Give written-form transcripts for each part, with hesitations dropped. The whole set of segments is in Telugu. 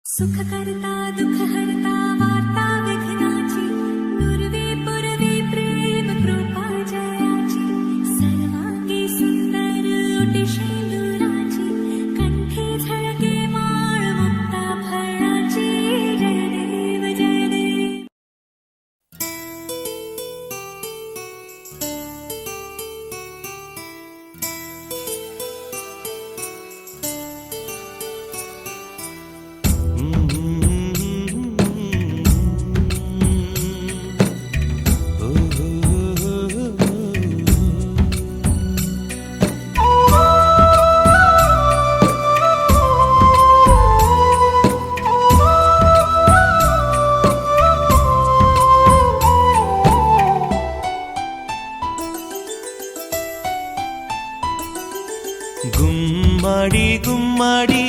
सुखकर्ता दुःखहर्ता वार्ता विघ्नाची नुरवी पुरवी प्रेम कृपा जयाची सर्वांगी सुंदर ओटी शेंदुराची कंठी झळके माळ मुक्ता फळाची जय देव जय देव. గుమ్మడి గుమ్మడి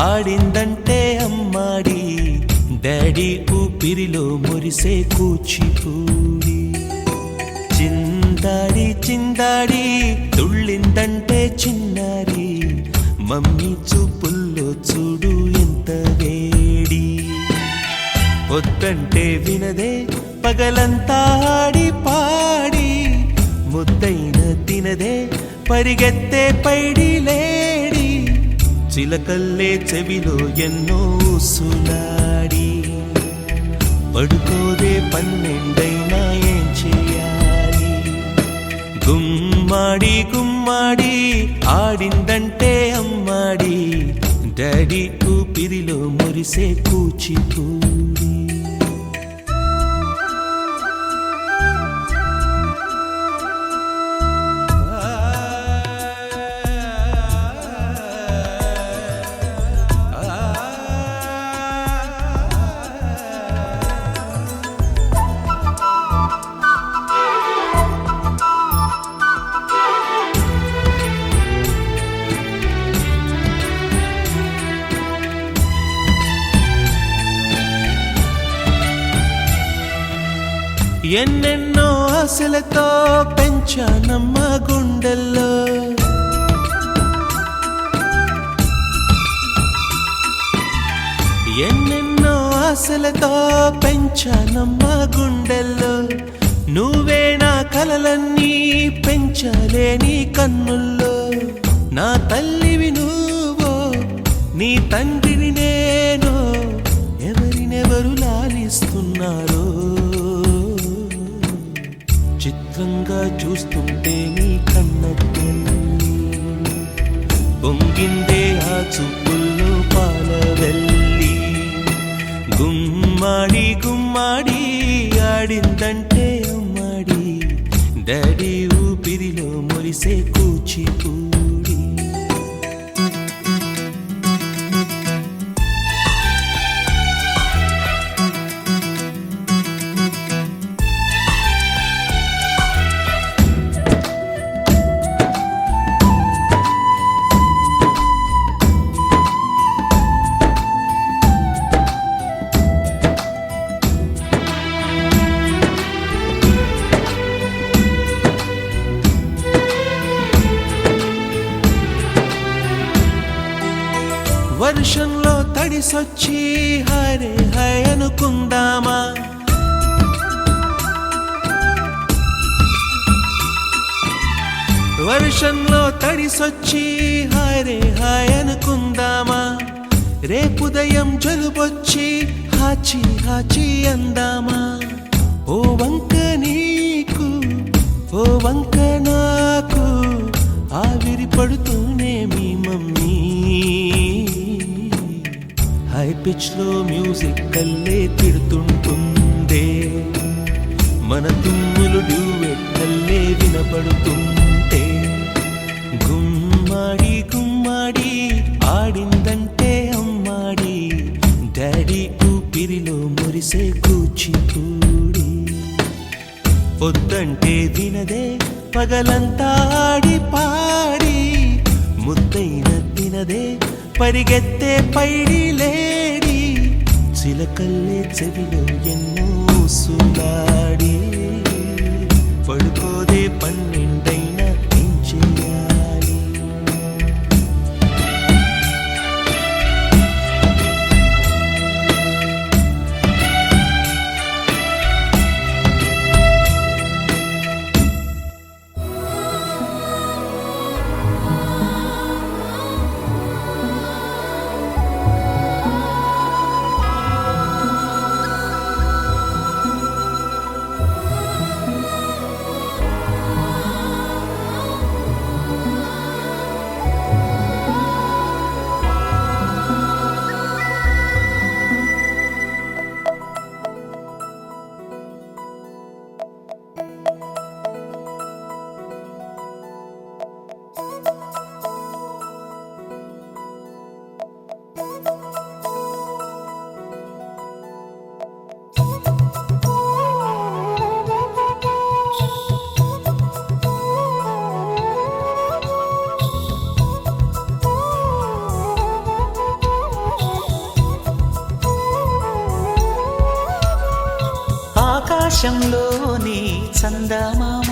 ఆడిందంటే అమ్మాడి డాడీ ఊపిరిలో మురిసే కూచిపూడి చిందాడి చిందాడి తుళ్ళిందంటే చిన్నారి మమ్మీ చూపుల్లో చూడు ఎంత వేడి వద్దంటే వినదే పగలంతా ఆడి పాడి ముద్దైన తినదే పరిగెత్తే పైడి లేడి చిలకల్లే చెవిలో ఎన్నో సులాడి పడుకోదే పన్నెండైనా ఏం చేయాలి గుమ్మాడి గుమ్మాడి ఆడిందంటే అమ్మాడి డాడీ ఊపిరిలో మురిసే కూచిపూడి. ఎన్నెన్నో ఆశలతో పెంచానమ్మ గుండెల్లో ఎన్నెన్నో ఆశలతో పెంచానమ్మ గుండెల్లో నువ్వే నా కలలన్నీ పెంచాలే నీ కన్నుల్లో నా తల్లివి నువ్వో నీ తండ్రిని నేను ఎవరినెవరు లాలిస్తున్నారో చిత్రంగా చూస్తుంటే నీ కన్నెల్లి పొంగిందే ఆ చూపుల్లో పాలవెల్లి గుమ్మాడి గుమ్మాడి ఆడిందంటే అమ్మాడి డాడీ ఊపిరిలో మురిసే కూచిపూడి. వర్షంలో తడిసొచ్చి హరే హాయ్ అనుకుందామా వర్షంలో తడిసొచ్చి హరే హాయ్ అనుకుందామా రేపుదయం జలుబొచ్చి హాచి హాచి అందామా ఓ వంక నీకు ఓ వంక నాకు ఆవిరి పడుతూనే మీ మమ్మీ హై పిచ్ లో మ్యూజిక్ కల్లే తిడుతుంటుందే మన తుమ్ములు డ్యూయెట్ కల్లే వినపడుతుంటే గుమ్మాడి గుమ్మాడి ఆడిందంటే అమ్మాడి డాడీ ఊపిరిలో మురిసే కూచిపూడి వద్దంటే వినదే పగలంతా ఆడి పాడి ముద్దైన తినదే పరిగెత్తే పైడి లేడి చిలకల్లే చెవిలో ఎన్నో సులాడి పడుకోదే పన్నెండైనా ఏం చేయాలి ఆకాశంలోని చందమామ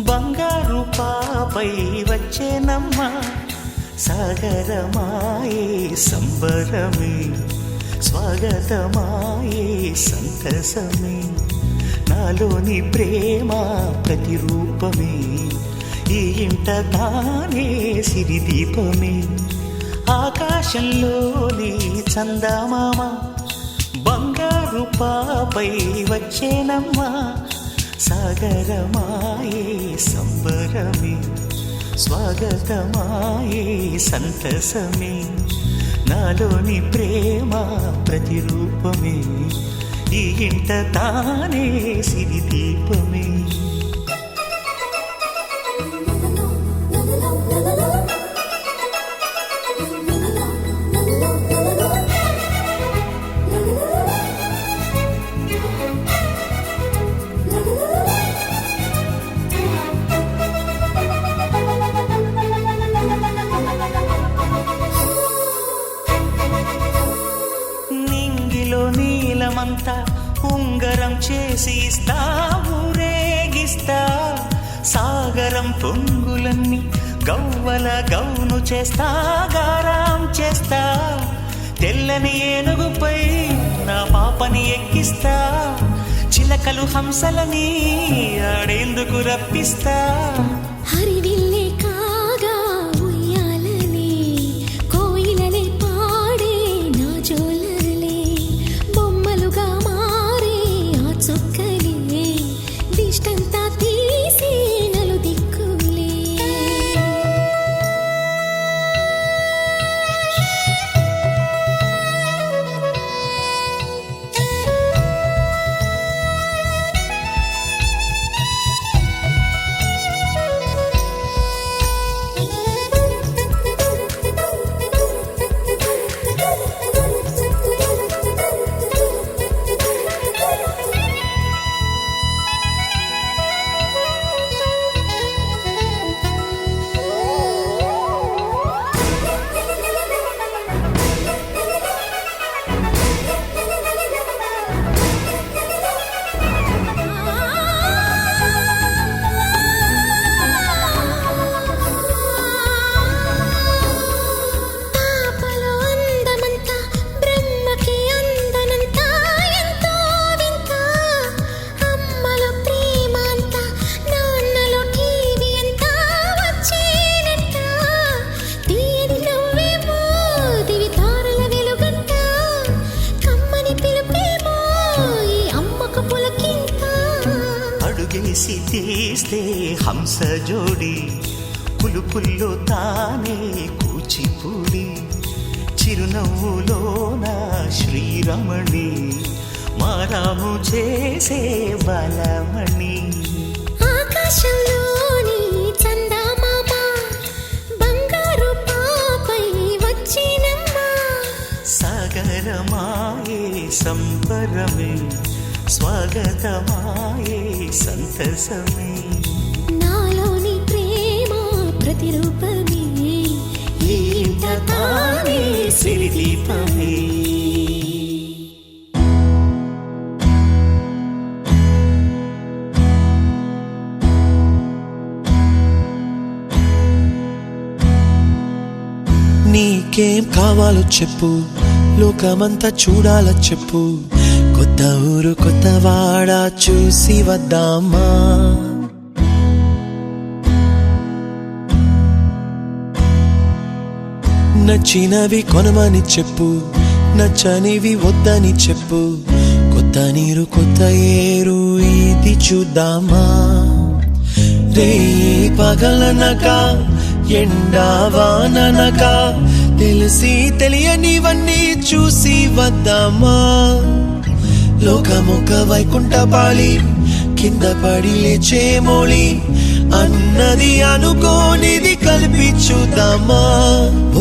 బంగారు పాపై వచ్చేనమ్మ సాగరమాయే సంబరమే స్వాగతమాయే సంతసమే నాలోని ప్రేమ ప్రతిరూపమే ఈ ఇంట తానే సిరిదీపమే ఆకాశంలోని చందమామ బంగారు పాపై వచ్చేనమ్మ సాగరమాయే సంబరమే స్వాగతమాయే సంతసమే నాలోని ప్రేమ ప్రతిరూపమే ఈ ఇంట తానే సిరిదీపమే నీలమంతా ఉంగరం చేసి ఇస్తా ఊరేగిస్తా సాగరం పొంగులన్నీ గవ్వల గౌను చేస్తా గారాం చేస్తా తెల్లని ఏనుగుపై నా పాపని ఎక్కిస్తా చిలకలు హంసలని ఆడేందుకు రప్పిస్తా హరివిల్లే కాగా ఉయ్యాలలే కోయిలలే పాడే నా జోలలే బొమ్మలుగా మారే ఆ చొక్కలే దిష్టంతా తీసి నలు దిక్కులే అడుగేసి తీస్తే హంస జోడి పులుపుల్లో తానే కూచిపూడి చిరునవ్వులోన శ్రీరమణి మారాము చేసే బలమణి ఆకాశంలోని చందమామ బంగారు పాపై వచ్చినమ్మ సాగరమాయే సంబరమే స్వాగతమాయే సంతసమే నాలోని ప్రేమ ప్రతిరూపమే ఈ ఇంట తానే సిరిదీపమే నీకేం కావాలో చెప్పు లోకమంతా చూడాలో చెప్పు కొత్త ఊరు కొత్త వాడ చూసి వద్దామా నచ్చినవి కొనమని చెప్పు నచ్చనివి వద్దని చెప్పు కొత్త నీరు కొత్త ఏరు ఇది చూద్దామా రే పగలనక ఎండావాననక తెలిసి తెలియనివన్నీ చూసి వద్దామా లోకమొక వైకుంఠపాళి కింద పడి లేచే మోళి అన్నది అనుకోనిది కల్పించుదామా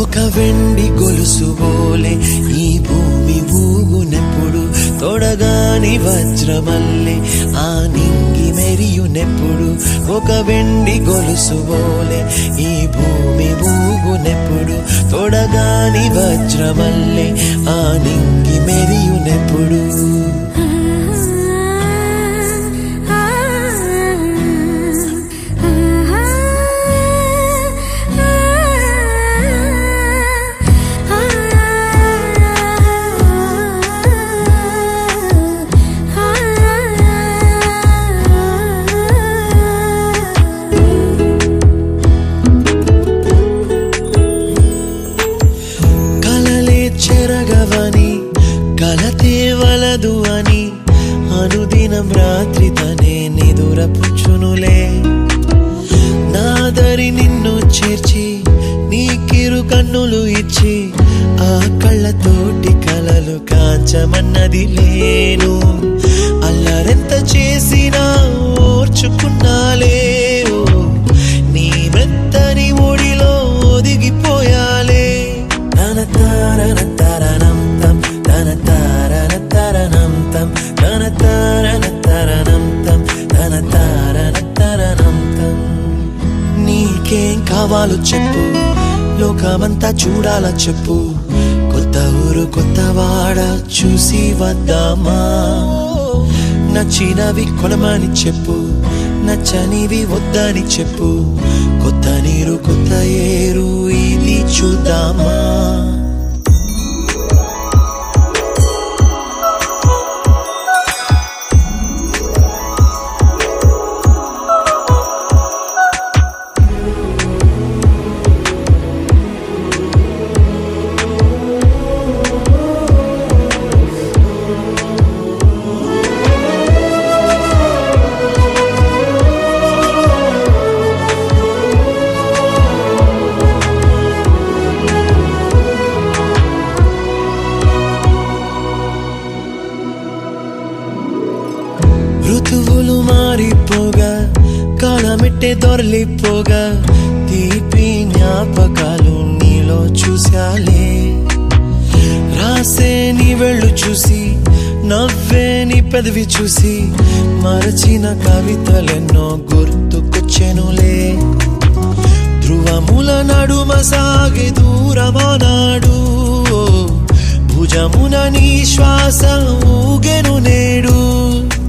ఒక వెండి గొలుసు బోలే ఈ భూమి ఊగునెప్పుడు తొడగాని వజ్రమల్లె ఆ నింగి మెరియునెప్పుడు ఒక వెండి గొలుసు బోలే ఈ భూమి ఊగునెప్పుడు తొడగాని వజ్రమల్లె ఆ నింగి మెరియునెప్పుడు ఉండదు అని అనుదినం రాత్రి తనే నిదురపుచ్చునులే. నాదరి నిన్ను చేర్చి నీకిరు కన్నులు ఇచ్చి ఆ కళ్ళతోటి కలలు కాంచమన్నది లేను. అల్లరెంత చేసినా ఓర్చుకున్నాలే, ఓ నీ మెత్తని ఒడిలో ఒదిగిపోయాలే. తన తారన తరణం తం తన తారన తరణం తం తన తారన తరణం తం తన తారన తరణం తం. నీకేం కావాలో చెప్పు, లోకమంతా చూడాలా చెప్పు, కొత్త ఊరు కొత్త వాడ చూసి వద్దామా. నచ్చినవి కొనమని చెప్పు, నచ్చనివి వద్దని చెప్పు, కొత్త నీరు కొత్త ఏరు ఇది చూద్దామా. ఋతువులు మారిపోగా కాలమెట్టే దొరలిపోగా తీపి జ్ఞాపకాలు నీలో చూశాలే. రాసే నీ వెళ్ళు చూసి నవ్వే నీ పెదవి చూసి మరచిన కవితలెన్నో గుర్తుకొచ్చెనులే. ధ్రువముల నడుమ సాగే దూరమానాడు, భుజమున నీ శ్వాస ఊగెను నేడు.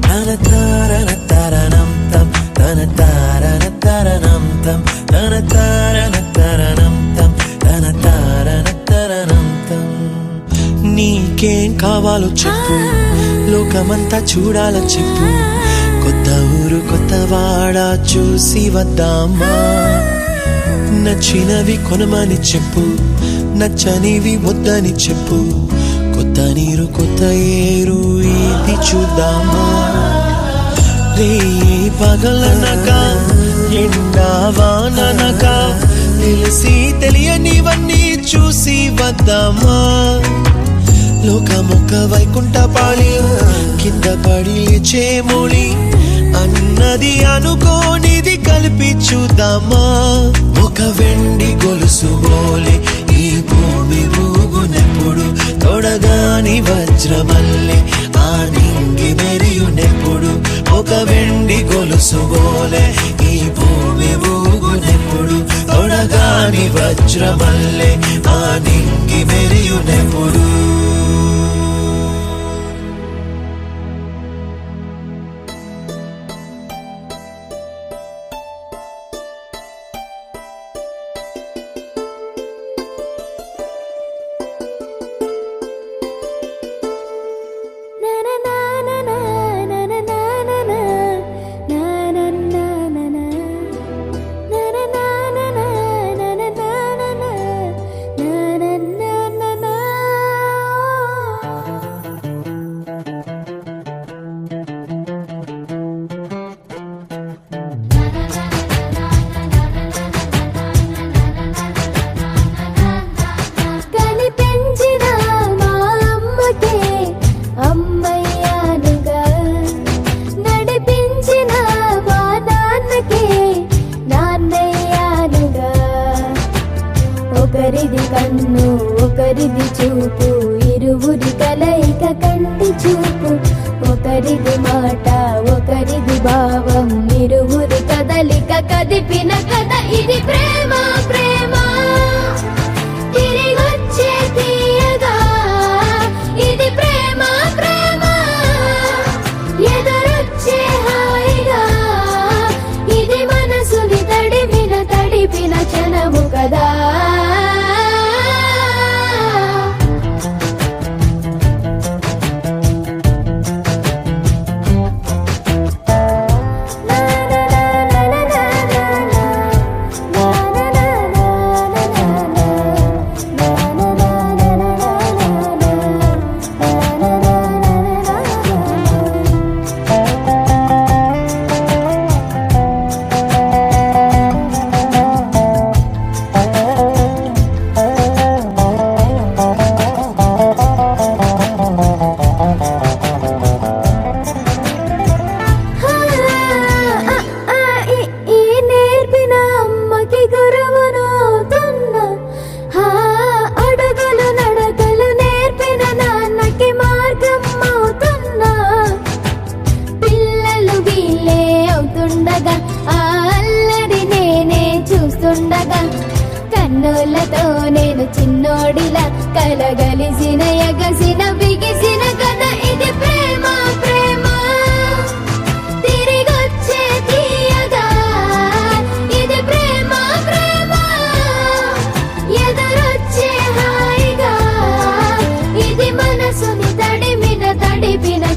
తన తారన తరణం తం తన తారన తరణం తం తన తారన తరణం తం తన తారన తరణం తం. నీకేం కావాలో చెప్పు, లోకమంతా చూడాలా చెప్పు, కొత్త ఊరు కొత్త వాడ చూసి వద్దామా. నచ్చినవి కొనమని చెప్పు, నచ్చనివి వద్దని చెప్పు, కొత్త నీరు కొత్త ఏరు ఇది చూద్దామా. రే పగలనక ఎండా వాననక తెలిసి తెలియనివన్నీ చూసి వద్దామా. లోకమొక్క వైకుంఠపాళి కింద పడి లేచే మోళి అన్నది అనుకోనిది కలిపి చూద్దామా. ఒక వెండి గొలుసు బోలే ఈ భూమి ఊగునెప్పుడు, తొడగాని వజ్రమల్లె ఆ నింగి మెరియునెప్పుడు. ఒక వెండి గొలుసు బోలే ఈ భూమి ఊగునెప్పుడు, తొడగాని వజ్రమల్లె ఆ నింగి మెరియునెప్పుడు.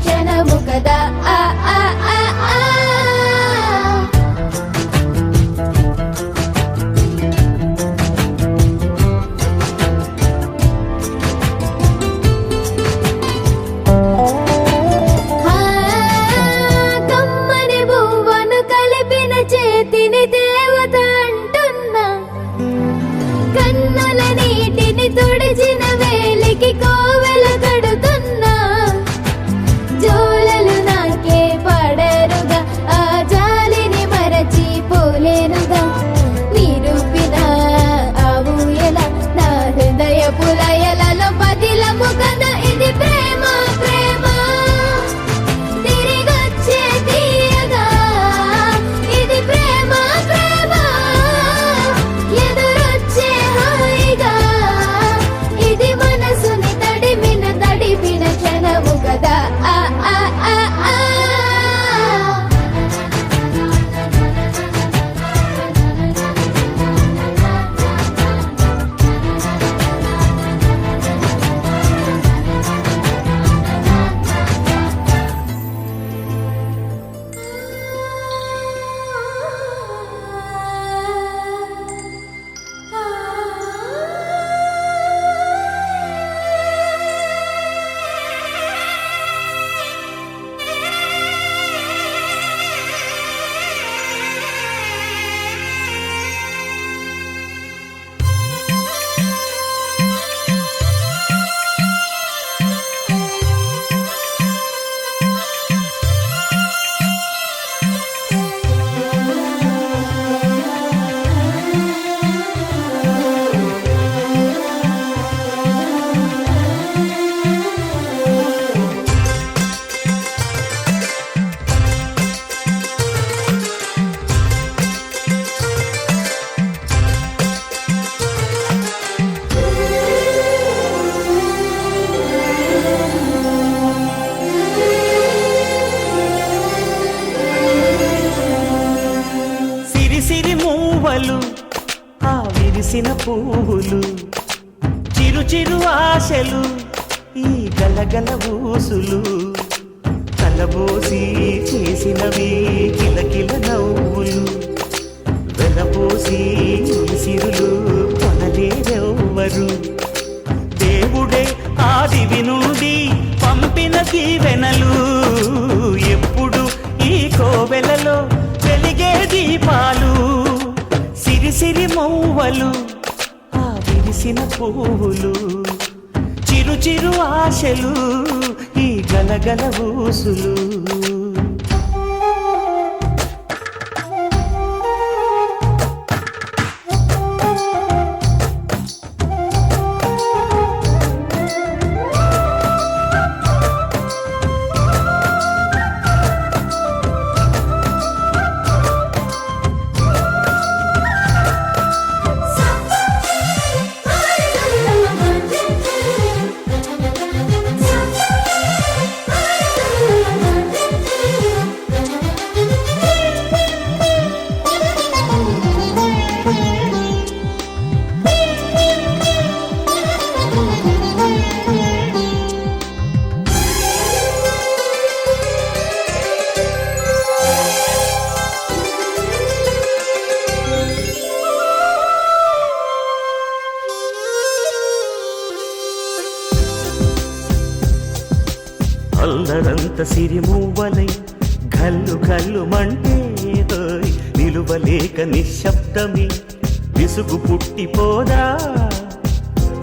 క్షణము కదా ఆ ఆ ఆ ఆ కమ్మని బువ్వను కలిపిన చేతిని దేవత అంటున్నా కన్నుల నీటిని తుడిచిన వేలికి కోవెల కడుతున్నా జోలలు నాకే పడరుగా ఆ జాలిని మరచి పోలేనుగా నిరూపిన ఆవు ఎలా నా హృదయ పులయలలో పదిలము కదా ఇది ప్రేమ ప్రేమ తిరిగొచ్చే తీయగా ఇది ప్రేమ ప్రేమ ఎదురొచ్చే హాయిగా ఇది మనసుని తడిపిన క్షణము కదా ఆ ఆ ఆ ఆ సిరి మూవలు ఆ విరిసిన పువ్వులు చిరు చిరు ఆశలు ఈ గలగల ఊసులు కలబోసి చేసినవి కిలకిల నవ్వులు వెలపోసి సిరులు కొనలేరెవ్వరు దేవుడే ఆదివి నుండి పంపిన దీవెనలు ఎప్పుడు ఈ కోవెలలో వెలిగే దీపాలు సిరి మౌవలు ఆ విరిసిన పువ్వులు చిరు చిరు ఆశలు ఈ గలగల ఊసులు అల్లరంత సిరిమూవలై గల్లు గల్లు మంటే నిలువలేక నిశ్శబ్దమి విసుగు పుట్టిపోదా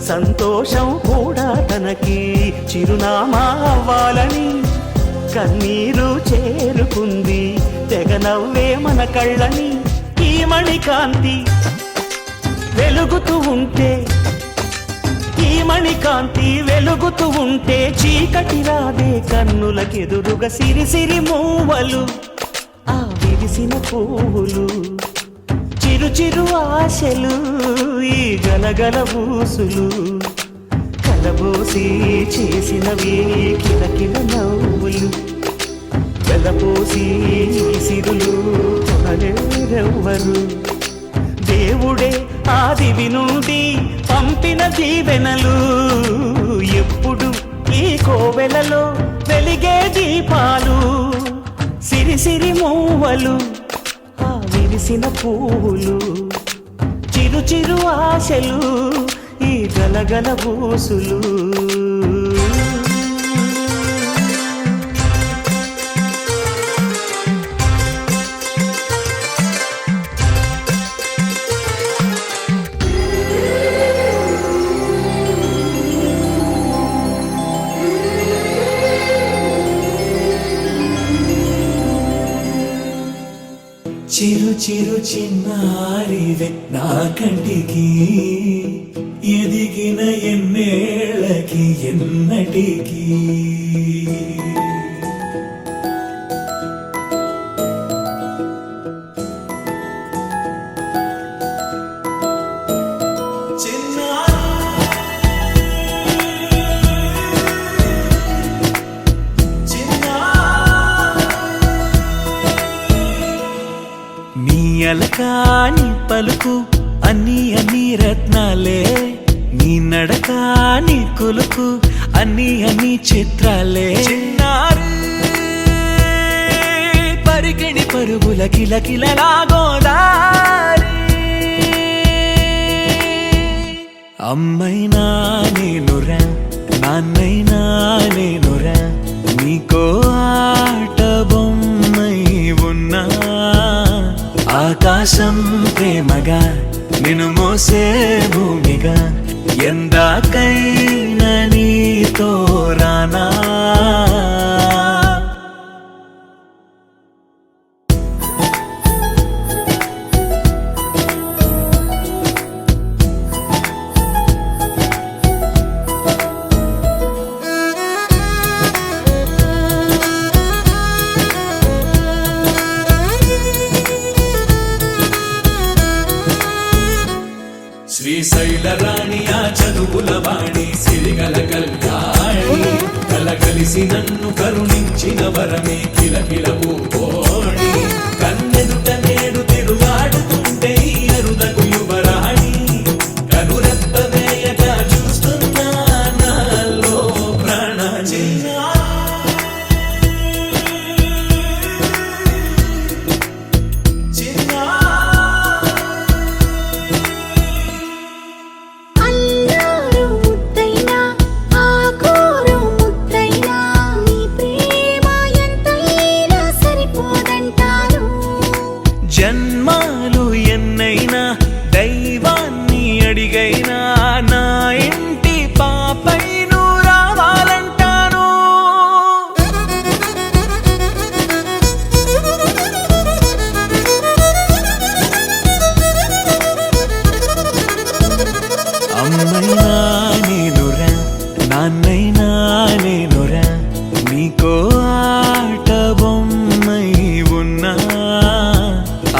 సంతోషం కూడా తనకి చిరునామా అవ్వాలని కన్నీరు చేరుకుంది తెగ నవ్వే మన కళ్ళని ఈ మణికాంతి వెలుగుతూ ఉంటే ఈ మణికాంతి వెలుగుతూ ఉంటే చీకటి రాదే కన్నులకెదురుగా సిరి మూవలు ఆ విరిసిన పువ్వులు చిరు చిరు ఆశలు ఈ గలగల ఊసులు కలబోసి చేసినవి కిలకిల నవ్వులు వెలపోసి సిరులు కొనలేరెవ్వరు దేవుడే ఆదివి నుండి పంపిన దీవెనలు ఎప్పుడు ఈ కోవెలలో వెలిగే దీపాలు సిరిసిరి మూవలు ఆ విరిసిన పువ్వులు చిరు చిరు ఆశలు ఈ గలగల బూసులు చిరు చిరు చిన్నారివే నా కంటికి ఎదిగిన ఎన్నేళ్ళకి ఎన్నటికి నీ అలకాని పలుకు అన్ని అన్ని రత్నాలే నీ నడకాని కొలుకు అన్ని చిత్రాలే పరికిణి పరుగుల కిలకిలలాగోదారి అమ్మైనా నేనురా నాన్నైనా నేనురా నీకో ఆట బొమ్మై ఉన్నా ఆకాశం ప్రేమగా నిన్ను మోసే భూమిగా ఎందాకైనా నీతో రానా శ్రీశైల రాణి ఆ చదువుల వాణి సిరిగల కల్యాణి కలగలిసి నన్ను కరుణించిన వరమే కిలకిల పూకోణి కన్నెదుట నేడు తిరుగాడుతుంటే ఈ అరుదకు యువరాణి కనురెప్ప వేయక చూస్తున్నా నాలో ప్రాణ అల్లారు ముద్దైనా ఆకోరు ముద్దైనా నీ ప్రేమ ఎంతైనా సరిపోదంటారు జన్మాలు ఎన్నైనా దైవాన్ని అడిగైనా నా ఇంటి పాపై నువ్వు రావాలంటాను అమ్మైనా నేనురా నాన్నైనా నేనురా నీకో ఆట బొమ్మై ఉన్నా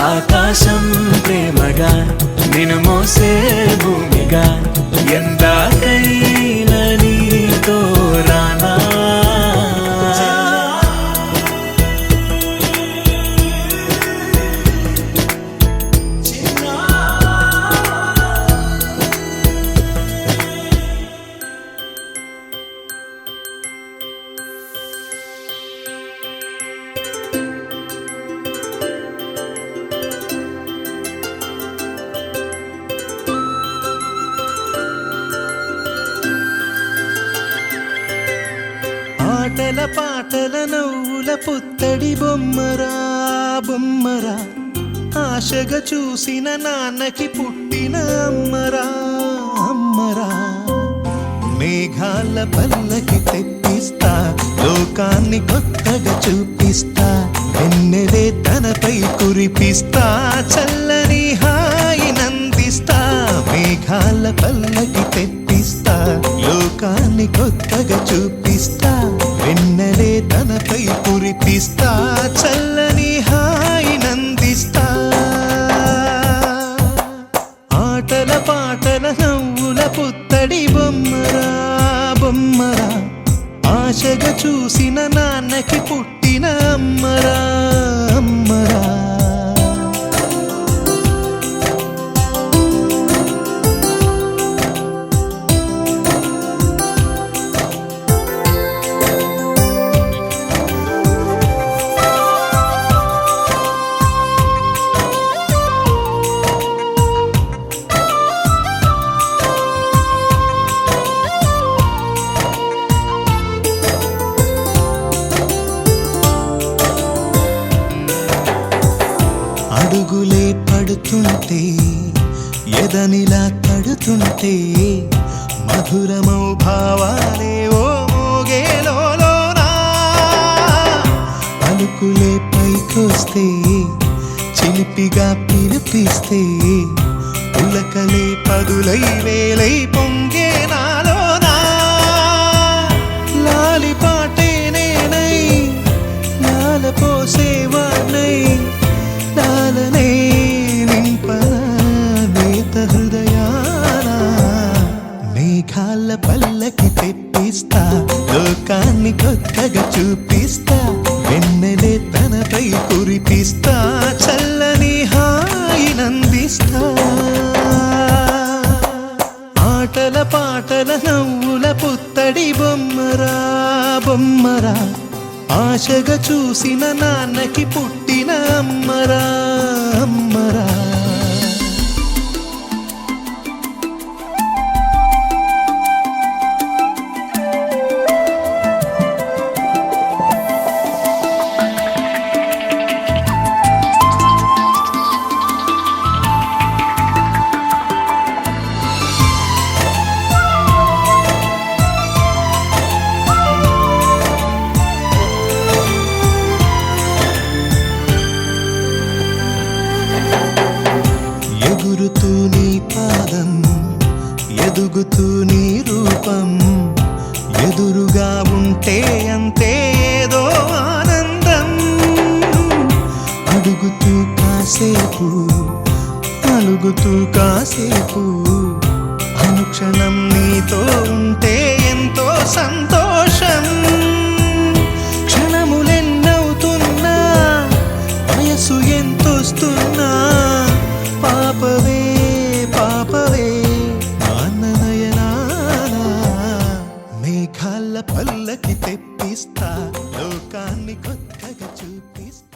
ఆకాశం ప్రేమగా నిన్ను మోసే భూమిగా ఎందాకైనా నీతో రానా ఆటల పాటల నవ్వుల పుత్తడి బొమ్మరా బొమ్మరా ఆశగా చూసిన నాన్నకి పుట్టిన అమ్మరా అమ్మరా మేఘాల పల్లకి తెప్పిస్తా లోకాన్ని కొత్తగా చూపిస్తా వెన్నెలే తనపై కురిపిస్తా చల్లని హాయి నందిస్తా మేఘాల పల్లకి తెప్పిస్తా లోకాన్ని కొత్తగా చూపిస్తా వెన్నెలే తనపై కురిపిస్తా చల్లని హాయి నందిస్తా ఆటల పాటల నవ్వుల పుత్తడి బొమ్మరా బొమ్మరా ఆశగా చూసిన నాన్నకి పుట్టిన అమ్మరా అమ్మరా పెడుతుంటే ఎదనిలా తడుతుంటే మధురమౌ భావాలే ఓ మోగేలోనా పలుకులే పైకొస్తే చిలిపిగా పిలిపిస్తే పులకలే పదులై వేలై పొంగే నాలోనా లాలి పాటే నేనై లాల పోసేవాణ్ణై లాలనే నింపన నేత హృదయాన మేఘాల పల్లకి తెప్పిస్తా లోకాన్ని కొత్తగా చూపిస్తా వెన్నెలే తనపై కురిపిస్తా చల్లని హాయినందిస్తా ఆటల పాటల నవ్వుల పుత్తడి బొమ్మరా బొమ్మరా ఆశగా చూసిన నాన్నకి పుట్టిన అమ్మరా అమ్మరా ఎగురుతూ నీ పాదం ఎదుగుతూ నీ రూపం ఎదురుగా ఉంటే అంతే ఏదో ఆనందం అడుగుతూ కాసేపు అలుగుతూ కాసేపు అనుక్షణం నీతో ఉంటే ఎంతో సంతోషం క్షణములెన్నవుతున్నా వయసు ఎంతొస్తున్నా పాపవే పాపవే నాన్ననయనానా మేఘాల పల్లకి తెప్పిస్తా లోకాన్ని కొత్తగా చూపిస్తా